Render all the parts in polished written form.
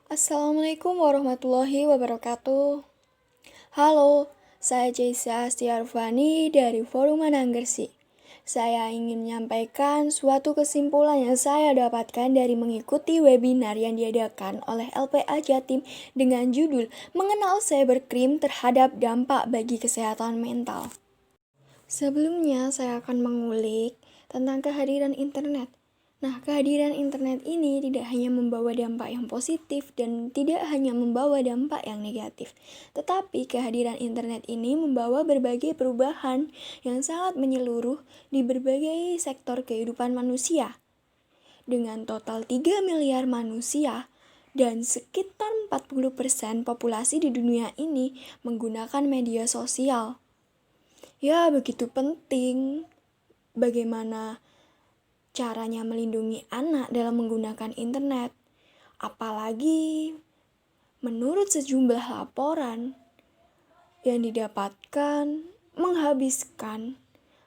Assalamualaikum warahmatullahi wabarakatuh. Halo, saya Jaisa Astiarvani dari Forum Ananggersi. Saya ingin menyampaikan suatu kesimpulan yang saya dapatkan dari mengikuti webinar yang diadakan oleh LPA Jatim dengan judul Mengenal Cybercrime Terhadap Dampak Bagi Kesehatan Mental. Sebelumnya, saya akan mengulik tentang kehadiran internet. Nah, kehadiran internet ini tidak hanya membawa dampak yang positif dan tidak hanya membawa dampak yang negatif, tetapi kehadiran internet ini membawa berbagai perubahan yang sangat menyeluruh di berbagai sektor kehidupan manusia. Dengan total 3 miliar manusia dan sekitar 40% populasi di dunia ini menggunakan media sosial. Ya, begitu penting bagaimana caranya melindungi anak dalam menggunakan internet. Apalagi menurut sejumlah laporan yang didapatkan menghabiskan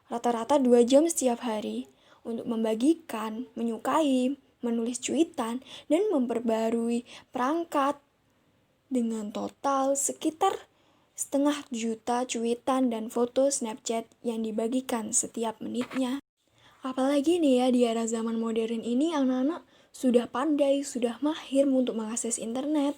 rata-rata 2 jam setiap hari untuk membagikan, menyukai, menulis cuitan, dan memperbarui perangkat dengan total sekitar 500.000 cuitan dan foto Snapchat yang dibagikan setiap menitnya. Apalagi nih ya, di era zaman modern ini anak-anak sudah pandai, sudah mahir untuk mengakses internet.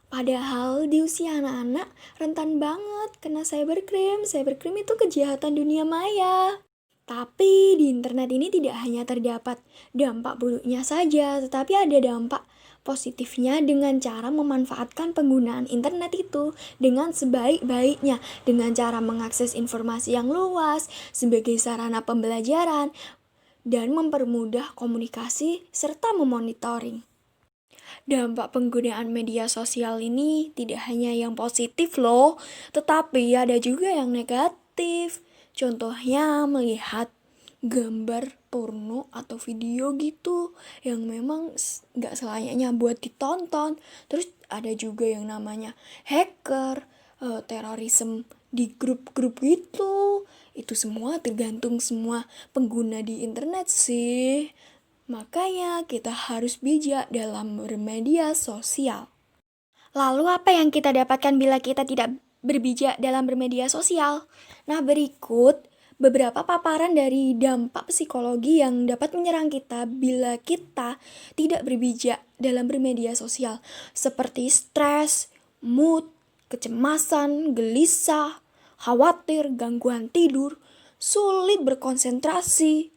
Padahal di usia anak-anak rentan banget kena cybercrime. Cybercrime itu kejahatan dunia maya. Tapi di internet ini tidak hanya terdapat dampak buruknya saja, tetapi ada dampak positifnya dengan cara memanfaatkan penggunaan internet itu dengan sebaik-baiknya, dengan cara mengakses informasi yang luas sebagai sarana pembelajaran, dan mempermudah komunikasi serta memonitoring. Dampak penggunaan media sosial ini tidak hanya yang positif loh, tetapi ada juga yang negatif. Contohnya melihat gambar porno atau video gitu yang memang gak selayaknya buat ditonton. Terus ada juga yang namanya hacker, terorisme di grup-grup gitu. Itu semua tergantung semua pengguna di internet sih. Makanya kita harus bijak dalam bermedia sosial. Lalu apa yang kita dapatkan bila kita tidak berbijak dalam bermedia sosial? Nah, berikut beberapa paparan dari dampak psikologi yang dapat menyerang kita bila kita tidak berbijak dalam bermedia sosial, seperti stres, mood, kecemasan, gelisah, khawatir, gangguan tidur, sulit berkonsentrasi,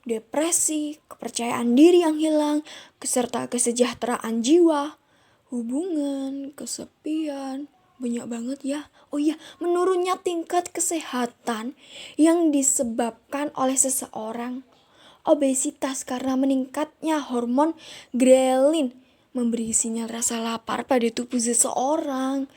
depresi, kepercayaan diri yang hilang, serta kesejahteraan jiwa, hubungan, kesepian, banyak banget ya. Oh iya, menurunnya tingkat kesehatan yang disebabkan oleh seseorang. Obesitas karena meningkatnya hormon ghrelin memberi sinyal rasa lapar pada tubuh seseorang.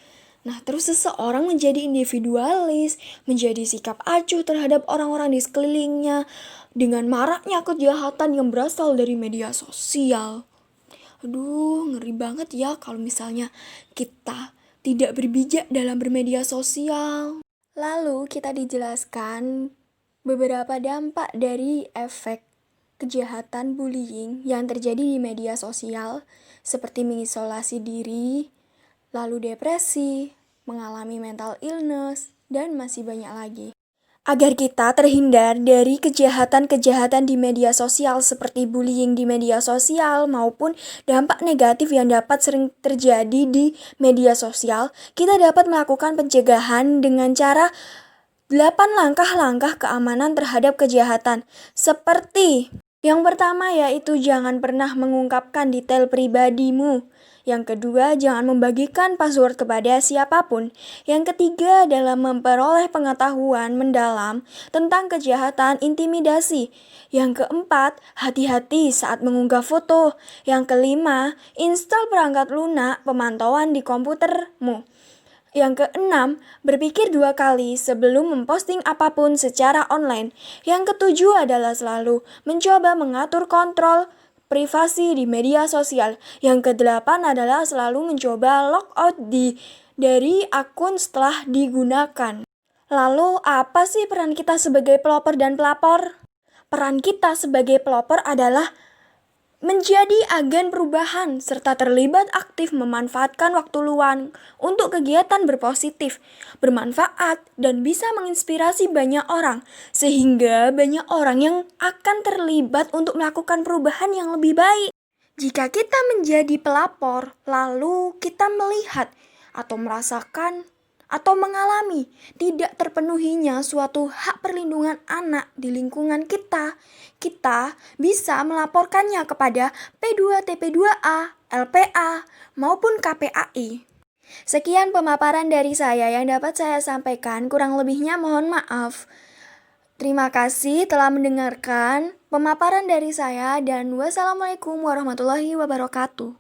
Nah, terus seseorang menjadi individualis, menjadi sikap acuh terhadap orang-orang di sekelilingnya, dengan maraknya kejahatan yang berasal dari media sosial. Aduh, ngeri banget ya kalau misalnya kita tidak berbijak dalam bermedia sosial. Lalu kita dijelaskan beberapa dampak dari efek kejahatan bullying yang terjadi di media sosial, seperti mengisolasi diri, lalu depresi, mengalami mental illness, dan masih banyak lagi. Agar kita terhindar dari kejahatan-kejahatan di media sosial seperti bullying di media sosial maupun dampak negatif yang dapat sering terjadi di media sosial, kita dapat melakukan pencegahan dengan cara 8 langkah-langkah keamanan terhadap kejahatan. Seperti yang pertama yaitu jangan pernah mengungkapkan detail pribadimu. Yang kedua, jangan membagikan password kepada siapapun. Yang ketiga adalah memperoleh pengetahuan mendalam tentang kejahatan intimidasi. Yang keempat, hati-hati saat mengunggah foto. Yang kelima, install perangkat lunak pemantauan di komputermu. Yang keenam, berpikir 2 kali sebelum memposting apapun secara online. Yang ketujuh adalah selalu mencoba mengatur kontrol privasi di media sosial. Yang kedelapan adalah selalu mencoba logout dari akun setelah digunakan. Lalu, apa sih peran kita sebagai pelopor dan pelapor? Peran kita sebagai pelopor adalah menjadi agen perubahan serta terlibat aktif memanfaatkan waktu luang untuk kegiatan berpositif, bermanfaat, dan bisa menginspirasi banyak orang, sehingga banyak orang yang akan terlibat untuk melakukan perubahan yang lebih baik. Jika kita menjadi pelapor, lalu kita melihat atau merasakan atau mengalami tidak terpenuhinya suatu hak perlindungan anak di lingkungan kita, kita bisa melaporkannya kepada P2TP2A, LPA, maupun KPAI. Sekian pemaparan dari saya yang dapat saya sampaikan, kurang lebihnya mohon maaf. Terima kasih telah mendengarkan pemaparan dari saya dan wassalamualaikum warahmatullahi wabarakatuh.